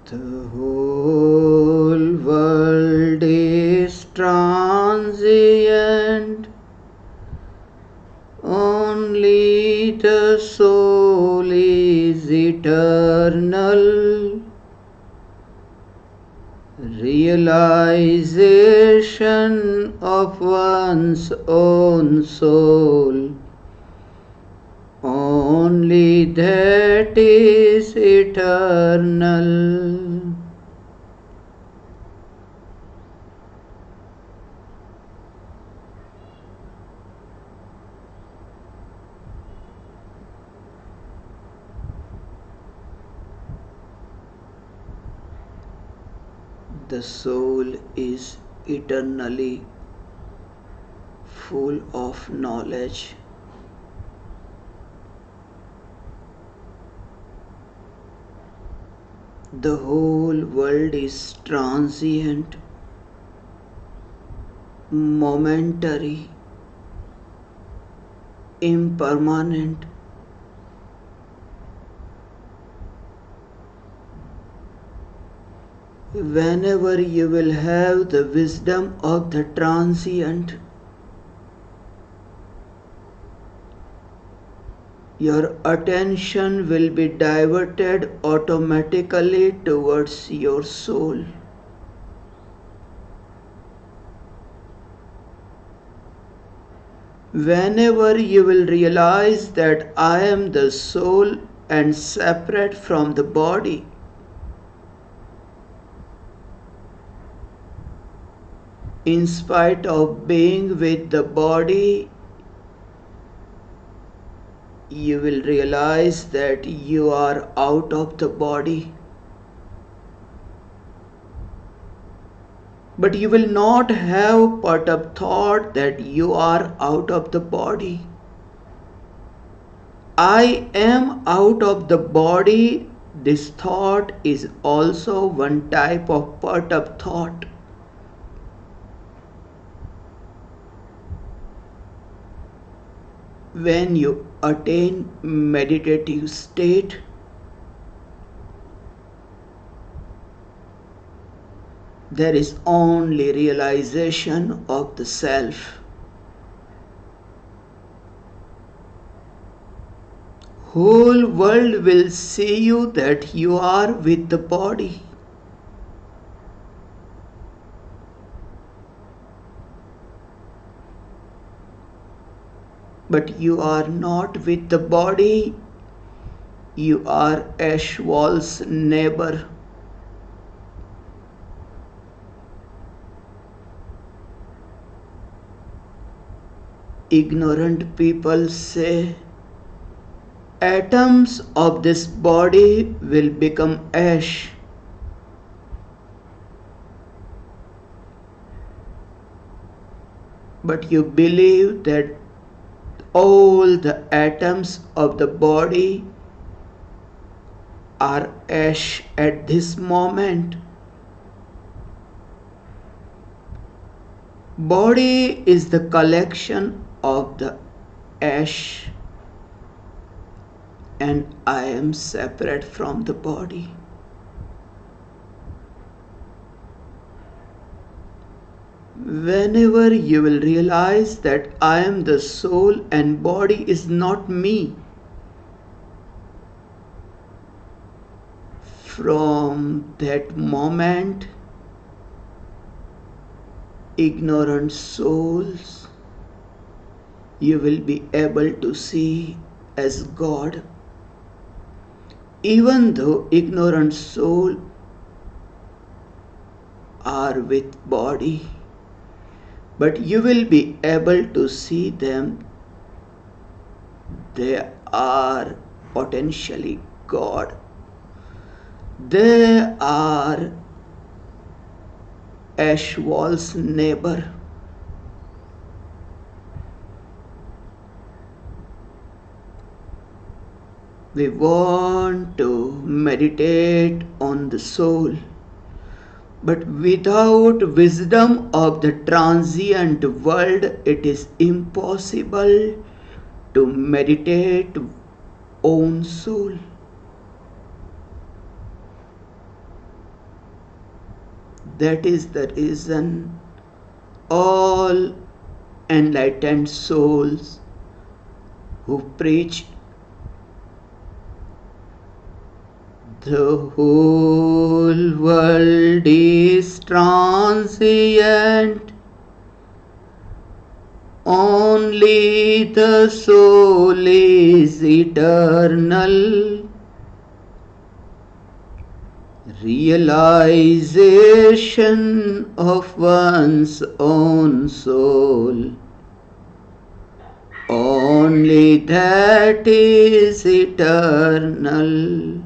The whole world is transient, only the soul is eternal. Realization of one's own soul, only that is eternal. The soul is eternally full of knowledge. The whole world is transient, momentary, impermanent. Whenever you will have the wisdom of the transient, your attention will be diverted automatically towards your soul. Whenever you will realize that I am the soul and separate from the body, in spite of being with the body, you will realize that you are out of the body. But you will not have put up thought that you are out of the body. I am out of the body. This thought is also one type of put up thought. When you attain meditative state, there is only realization of the self. Whole world will see you that you are with the body. But you are not with the body, you are Ashwal's neighbor. Ignorant people say, atoms of this body will become ash. But you believe that all the atoms of the body are ash at this moment. Body is the collection of the ash, and I am separate from the body. Whenever you will realize that I am the soul and body is not me, from that moment, ignorant souls, you will be able to see as God. Even though ignorant souls are with body, but you will be able to see them. They are potentially God. They are Ashwal's neighbor. We want to meditate on the soul, but without wisdom of the transient world, it is impossible to meditate on soul. That is the reason all enlightened souls who preach the whole world is transient, only the soul is eternal. Realization of one's own soul, only that is eternal.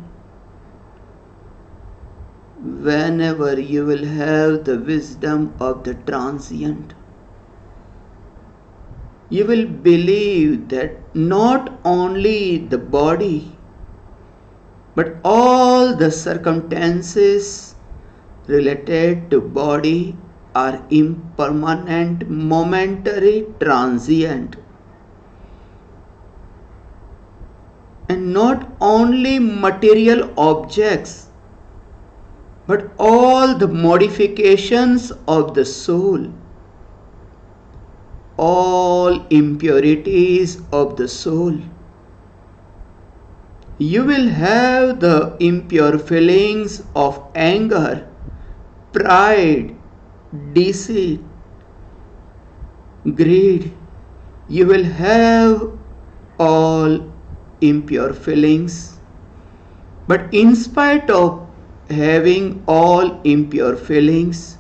Whenever you will have the wisdom of the transient, you will believe that not only the body, but all the circumstances related to body are impermanent, momentary, transient. And not only material objects, but all the modifications of the soul, all impurities of the soul. You will have the impure feelings of anger, pride, deceit, greed. You will have all impure feelings. But in spite of having all impure feelings,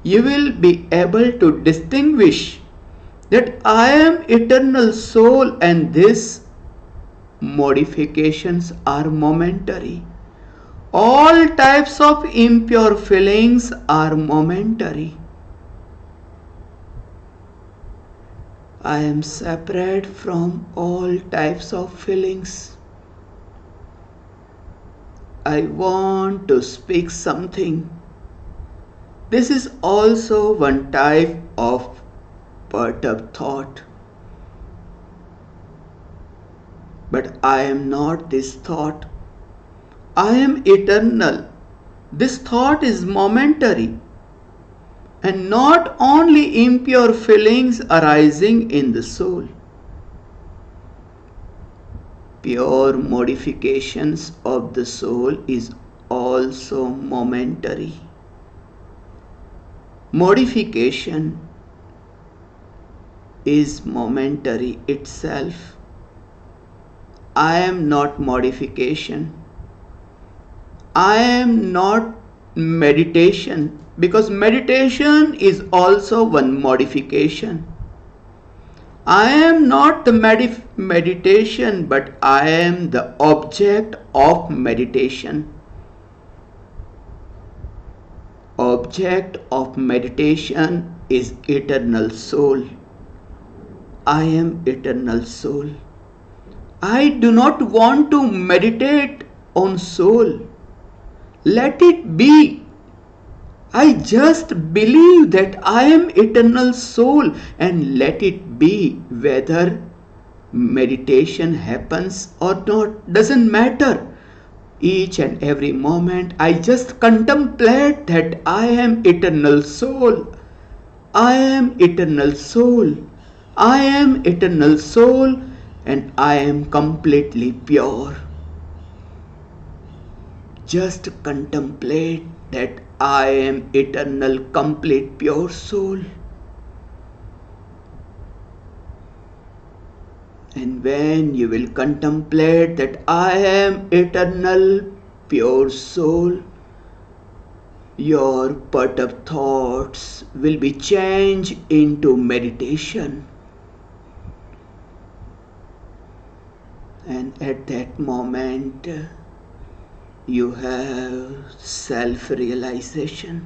you will be able to distinguish that I am eternal soul and these modifications are momentary. All types of impure feelings are momentary. I am separate from all types of feelings. I want to speak something. This is also one type of perturbed thought. But I am not this thought. I am eternal. This thought is momentary. And not only impure feelings arising in the soul. Pure modifications of the soul is also momentary. Modification is momentary itself. I am not modification. I am not meditation, because meditation is also one modification. I am not the meditation, but I am the object of meditation. Object of meditation is eternal soul. I am eternal soul. I do not want to meditate on soul. Let it be. I just believe that I am eternal soul and let it be. Whether meditation happens or not doesn't matter. Each and every moment I just contemplate that I am eternal soul. I am eternal soul. I am eternal soul and I am completely pure. Just contemplate that I am eternal, complete, pure soul. And when you will contemplate that I am eternal, pure soul, your perturbed thoughts will be changed into meditation. And at that moment, you have self-realization.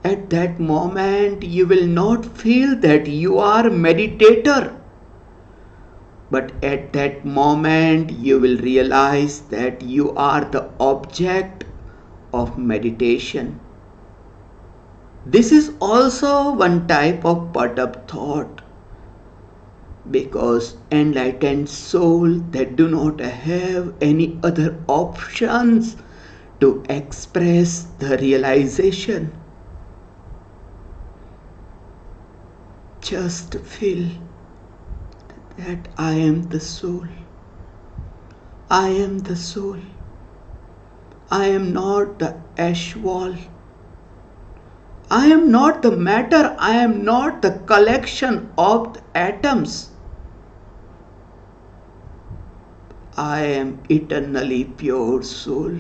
At that moment, you will not feel that you are a meditator. But at that moment, you will realize that you are the object of meditation. This is also one type of perturbed thought. because enlightened souls that do not have any other options to express the realization. Just feel that I am the soul. I am the soul. I am not the ash wall. I am not the matter. I am not the collection of the atoms. I am eternally pure soul.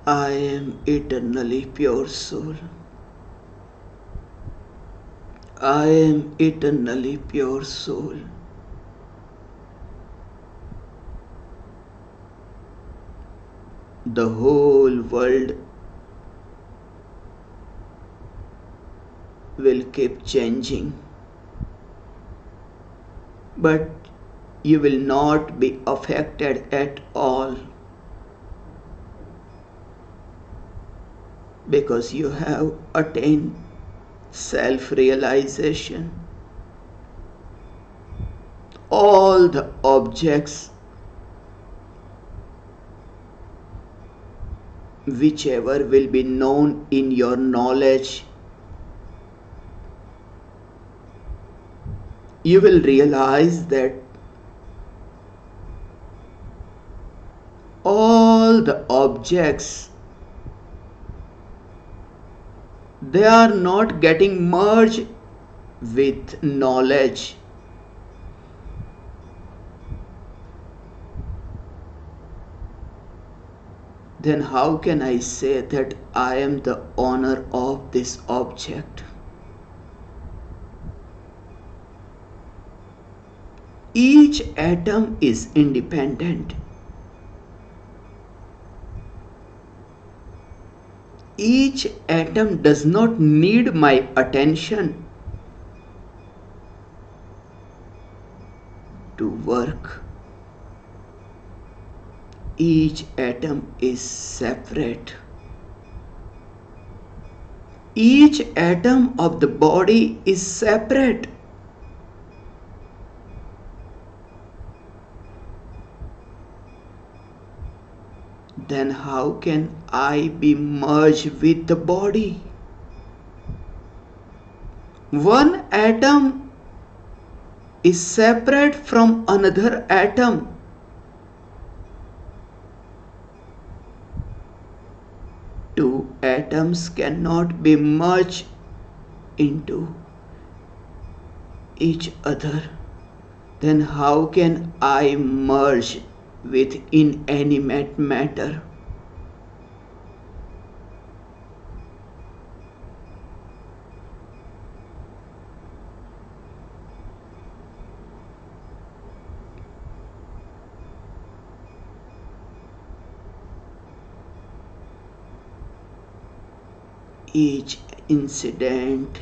I am eternally pure soul. I am eternally pure soul. The whole world will keep changing, but you will not be affected at all, because you have attained self-realization. All the objects, whichever will be known in your knowledge, you will realize that all the objects, they are not getting merged with knowledge. Then how can I say that I am the owner of this object? Each atom is independent. Each atom does not need my attention to work. Each atom is separate. Each atom of the body is separate. Then how can I be merged with the body? One atom is separate from another atom. Two atoms cannot be merged into each other. Then how can I merge with inanimate matter? Each incident,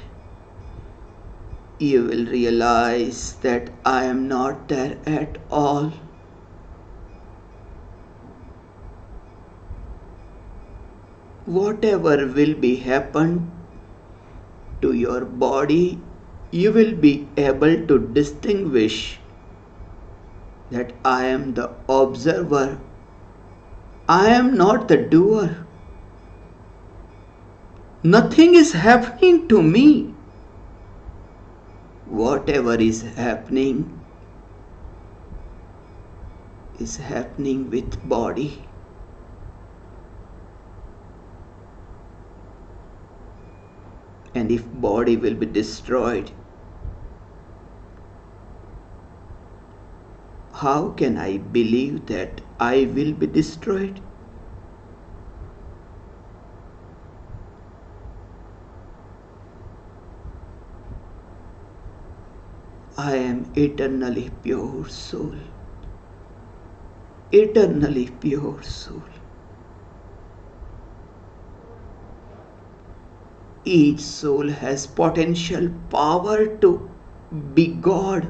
you will realize that I am not there at all. Whatever will be happen to your body, you will be able to distinguish that I am the observer. I am not the doer. Nothing is happening to me. Whatever is happening with body. And if body will be destroyed, how can I believe that I will be destroyed? I am eternally pure soul. Eternally pure soul. Each soul has potential power to be God.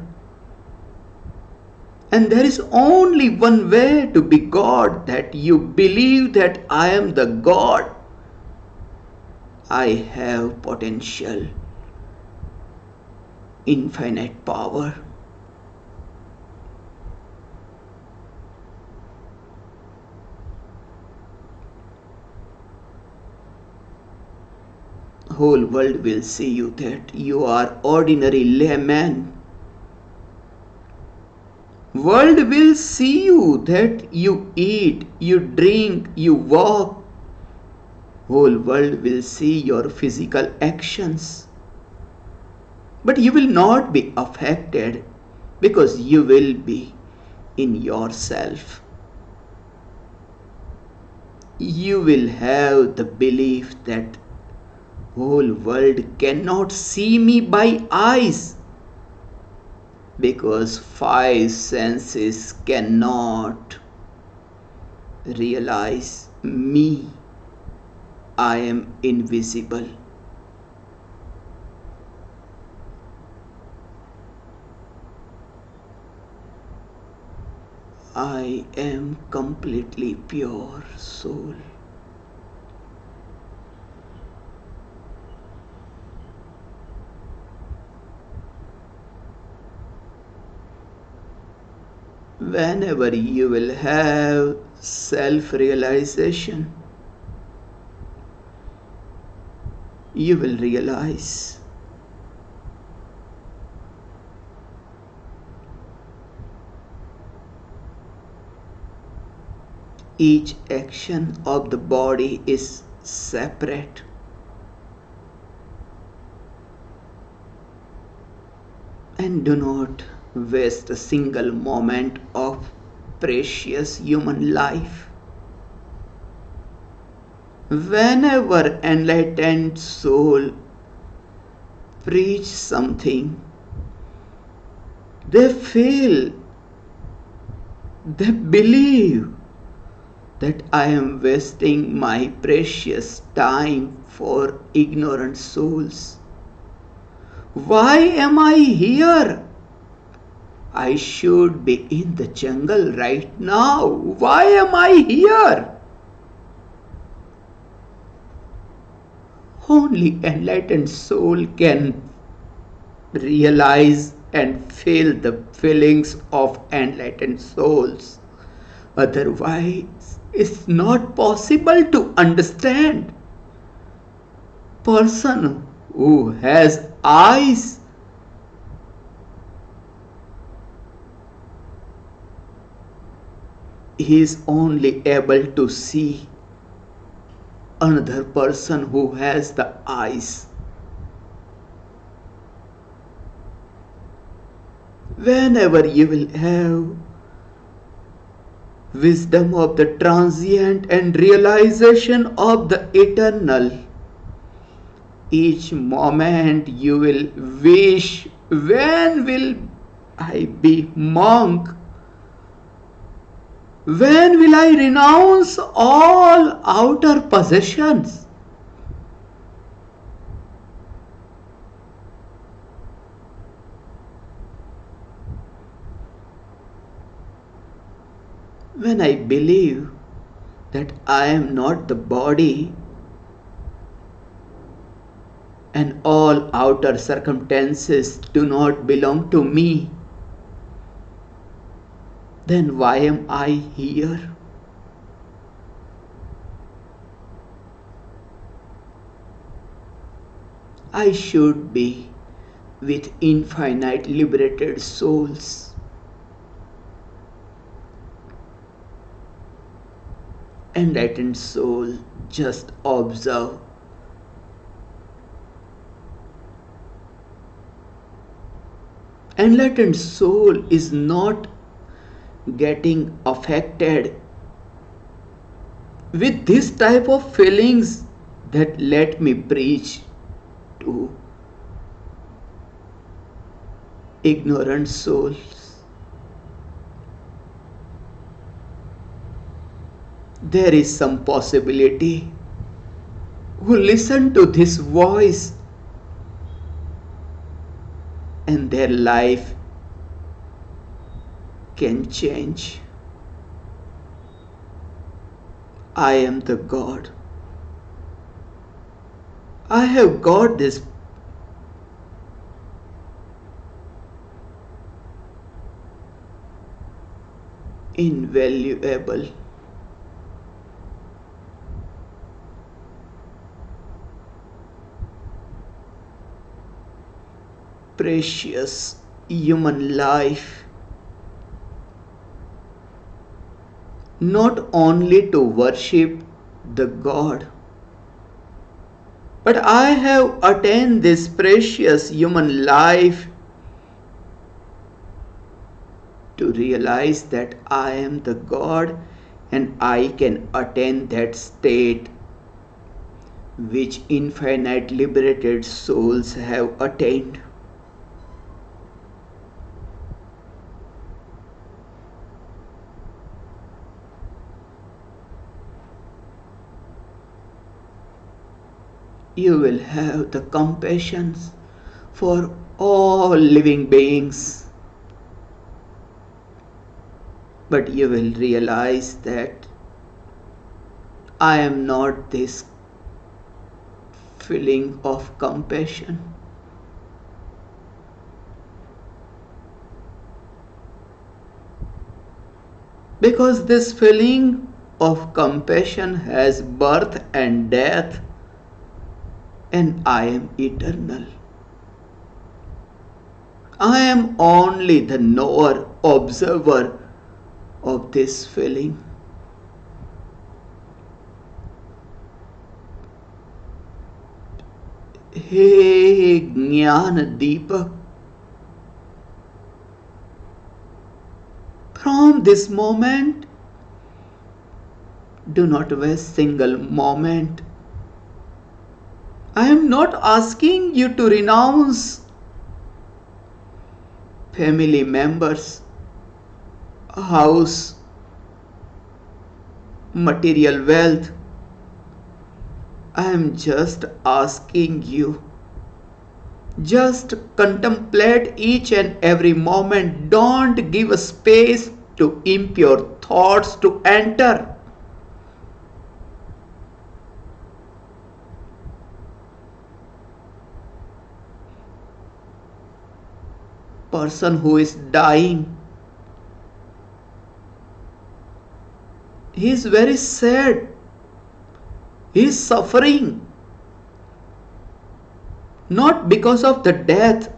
And there is only one way to be God, that you believe that I am the God. I have potential, infinite power. Whole world will see you that you are ordinary layman. World will see you that you eat, you drink, you walk. Whole world will see your physical actions. But you will not be affected, because you will be in yourself. You will have the belief that whole world cannot see me by eyes, because five senses cannot realize me. I am invisible. I am completely pure soul. Whenever you will have self-realization, you will realize each action of the body is separate. And do not waste a single moment of precious human life. Whenever enlightened soul preach something, they feel, they believe that I am wasting my precious time for ignorant souls. Why am I here? I should be in the jungle right now. Why am I here? Only enlightened soul can realize and feel the feelings of enlightened souls. Otherwise, it's not possible to understand. Person who has eyes is only able to see another person who has the eyes. Whenever you will have wisdom of the transient and realization of the eternal, each moment you will wish, when will I be monk? When will I renounce all outer possessions? When I believe that I am not the body and all outer circumstances do not belong to me, then why am I here? I should be with infinite liberated souls. Enlightened soul just observe. Enlightened soul is not getting affected with this type of feelings that let me preach to ignorant souls. There is some possibility who listen to this voice and their life can change. I am the God. I have got this invaluable, precious human life, not only to worship the God, but I have attained this precious human life to realize that I am the God and I can attain that state which infinite liberated souls have attained. You will have the compassion for all living beings, but you will realize that I am not this feeling of compassion. Because this feeling of compassion has birth and death, and I am eternal. I am only the knower, observer of this feeling. Hey Jnana Deepak, from this moment, do not waste single moment. I am not asking you to renounce family members, house, material wealth. I am just asking you, just contemplate each and every moment. Don't give a space to impure thoughts to enter. Person who is dying, he is very sad. He is suffering. Not because of the death,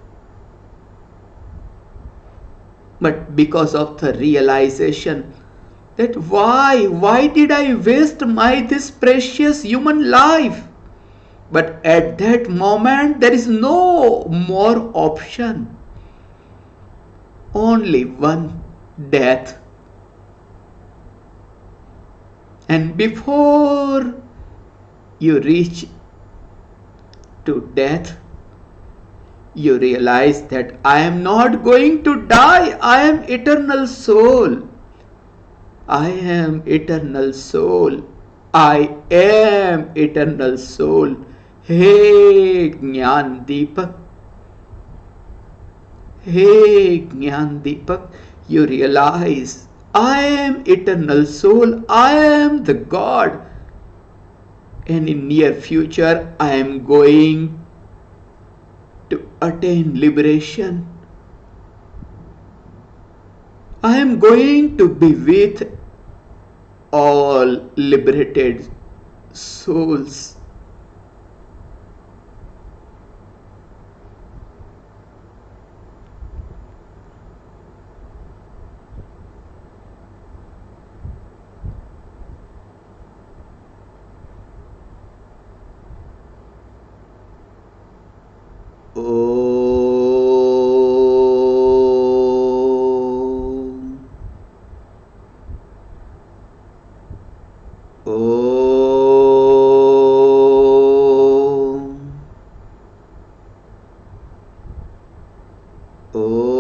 but because of the realization that why did I waste this precious human life? But at that moment there is no more option. Only one, death. And before you reach to death, you realize that I am not going to die. I am eternal soul. I am eternal soul. I am eternal soul. Hey Jnana Deepak. Hey Jnana Deepak, you realize I am eternal soul. I am the God. And in near future I am going to attain liberation. I am going to be with all liberated souls. Oh.